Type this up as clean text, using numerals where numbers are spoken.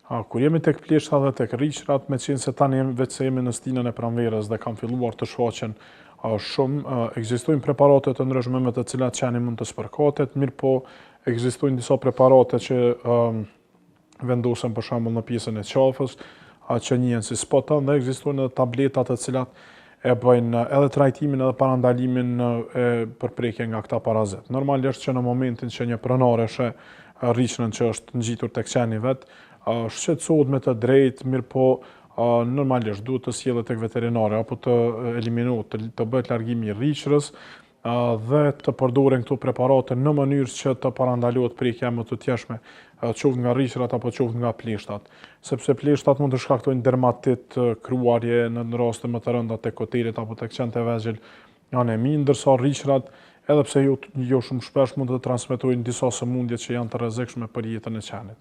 Kur jemi tek pleshta dhe tek rishrat, me qenë se tani veç se jemi në stinën e pranverës dhe kam filluar të shfaqen shumë, ekzistojnë preparate të ndryshme me të cilat qeni mund të spërkatet, mirë po ekzistojnë disa preparate që vendosen për shembull në pjesën e qafës, që njihen si spota, dhe ekzistojnë edhe tableta të cilat e bëjnë edhe trajtimin edhe parandalimin e përprekje nga këta parazit. Normalisht që në momentin që një pronare sheh rishnën që është ngjitur tek qeni vet, shqetësohet me të drejtë, mirë po normalisht duhet të sjellet tek veterinari apo të eliminohet, të bëhet largimi i rishrës dhe të përdoren këto preparate në mënyrë që të parandalohet prekja më të tjeshme, qoftë nga rishrat apo qoftë nga pleshtat. Sepse pleshtat mund të shkaktojnë dermatit, kruarje në raste më të rënda tek kotelet apo tek qentë e vegjël, anemi, ndërsa rishrat, edhe pse jo shumë shpesh, mund të transmetojnë disa sëmundje që janë të rrezikshme për jetën e qenit.